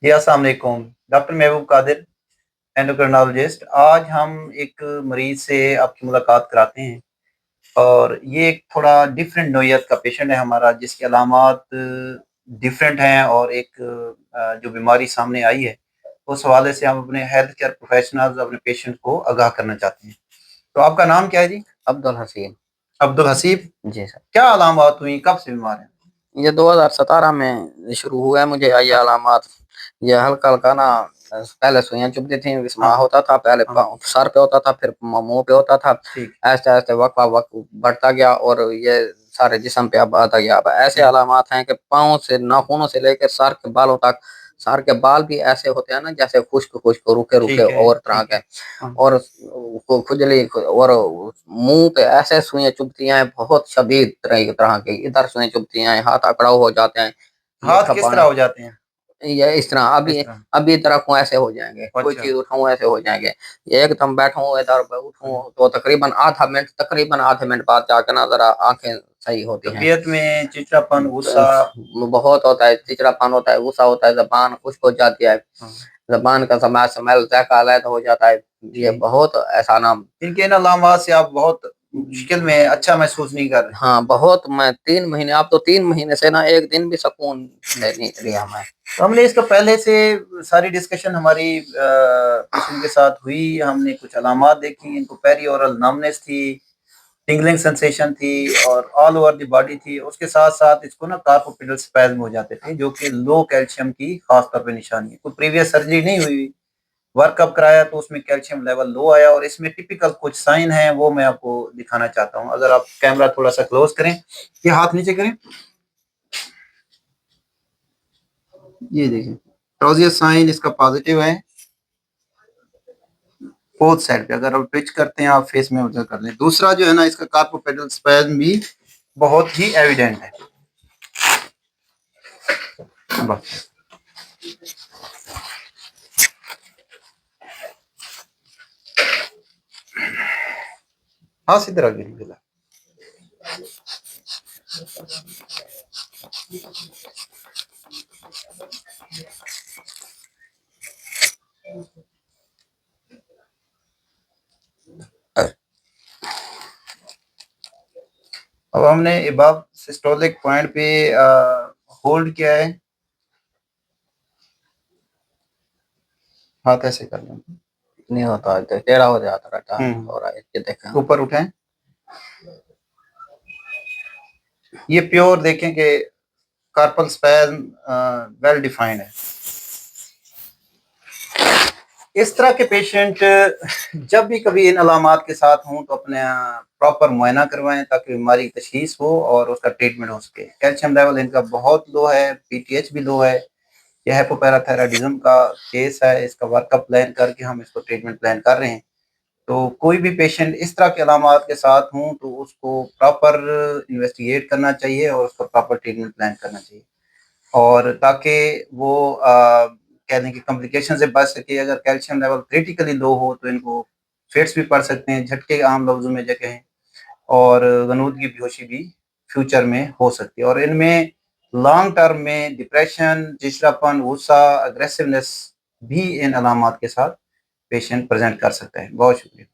जी, अस्सलाम वालेकुम। डॉक्टर महबूब कादिर, एंडोक्रिनोलॉजिस्ट। आज हम एक मरीज़ से आपकी मुलाकात कराते हैं और ये एक थोड़ा डिफरेंट नौइयत का पेशेंट है हमारा, जिसकी अलामात डिफरेंट हैं और एक जो बीमारी सामने आई है, उस हवाले से हम अपने हेल्थ केयर प्रोफेशनल्स अपने पेशेंट को आगाह करना चाहते हैं। तो आपका नाम क्या है जी? अब्दुल हसीन। अब्दुल हसीब। जी सर। क्या अलामात हुई? कब से बीमार हैं? ये 2017 में शुरू हुआ है मुझे ये अलामात। ये हल्का-हल्का ना पहले सुइयाँ चुभती थी, विस्मा हाँ, होता था, पहले हाँ, सर पे होता था, फिर मुँह पे होता था। ठीक, ऐसे-ऐसे वक़्त-ब-वक़्त बढ़ता गया और ये सारे जिस्म पे अब आता गया। अब ऐसे ठीक। अलामात हैं कि पाँव से नाखूनों से लेकर सर के बालों तक, सर के बाल भी ऐसे होते हैं ना जैसे खुश्क-खुश्क, रूखे-रूखे ठीक है, और तरह ठीक के। है। हाँ, और खुजली और मुँह पे ऐसे सुइयाँ चुभती हैं, बहुत शदीद तरह तरह की। इधर सुइयाँ चुभती हैं, हाथ अकड़ाव हो जाते हैं, हाथ मक्खा किस तरह पानी। हो जाते हैं? ये इस तरह इस अभी तरह। अभी तरफ हूँ ऐसे हो जाएँगे, कोई अच्छा। चीज़ उठाऊँ ऐसे हो जाएँगे। एकदम बैठा हूँ इधर हुँ। उठूँ तो तकरीबन आधे मिनट बाद जाके ना ज़रा आँखें सही होती हैं। तबीयत में चिड़चिड़ापन, गुस्सा। बहुत होता है, चिड़चिड़ापन होता है, गुस्सा होता है, ज़ुबान खुश्क हो जाती है, हाँ, ज़ुबान का स्मेल ज़ायका अलग हो जाता है। ये ठीक। बहुत ऐसा ना। इनके इन अलामात से आप बहुत मुश्किल में अच्छा महसूस नहीं कर रहे। हाँ, बहुत मैं 3 महीने, अब तो 3 महीने से ना एक दिन भी सुकून हुँ। नहीं लिया मैं। तो हमने इसका पहले से सारी डिस्कशन हमारी पेशेंट के साथ हुई। हमने कुछ अलामात देखी, इनको पेरिओरल नमनेस थी, टिंगलिंग सेंसेशन थी और ऑल ओवर द बॉडी थी। उसके साथ-साथ इसको ना कार्पोपिटल स्पैज़्म हो जाते थे, जो कि लो कैल्शियम की ख़ास तौर पे निशानी है। कोई प्रीवियस सर्जरी नहीं हुई। वर्कअप कराया तो उसमें कैल्शियम लेवल लो आया और इसमें टिपिकल कुछ साइन हैं, वो मैं आपको दिखाना चाहता हूँ। अगर आप कैमरा थोड़ा-सा क्लोज़ करें, ये हाथ नीचे करें। ये देखिए, ट्राउज़ियर साइन इसका पॉज़िटिव है, बोथ साइड पे। अगर आप ट्विच करते हैं, आप फेस में ऑब्ज़र्व कर लें। दूसरा जो है ना, इसका कार्पोपेडल स्पैज़्म भी बहुत ही एविडेंट है। बस। हाँ, सीधे रख दीजिए। अब हमने अबव सिस्टोलिक पॉइंट पे होल्ड किया है। हाथ ऐसे कर लें। नहीं होता है, टेढ़ा हो जाता रहता है हुँ, और ये देखें। ऊपर उठाएँ। ये प्योर देखें कि कार्पल स्पैज़्म वेल डिफाइंड है। इस तरह के पेशेंट जब भी कभी इन अलामात के साथ हों तो अपना प्रॉपर मुआयना करवाएँ, ताकि बीमारी की तशख़ीस हो और उसका ट्रीटमेंट हो सके। कैल्शियम लेवल इनका बहुत लो है, पीटीएच भी लो है। ये हाइपोपैराथायरॉइडिज़्म का केस है, इसका वर्कअप प्लान करके हम इसको ट्रीटमेंट प्लान कर रहे हैं। तो कोई भी पेशेंट इस तरह के अलामात के साथ हों तो उसको प्रॉपर इन्वेस्टिगेट करना चाहिए और उसका प्रॉपर ट्रीटमेंट प्लान करना चाहिए। और ताकि वो कह लें कि कॉम्प्लिकेशन से बच सके। अगर कैल्शियम लेवल क्रिटिकली लो हो तो इनको फिट्स भी पड़ सकते हैं, झटके आम लफ्ज़ों में जो कहें, और गनूदगी बेहोशी भी फ्यूचर में हो सकती है। और इनमें लॉन्ग टर्म में डिप्रेशन, चिड़चिड़ापन, गुस्सा, अग्रेसिवनेस भी इन अलामात के साथ पेशेंट प्रेज़ेंट कर सकता है। बहुत शुक्रिया।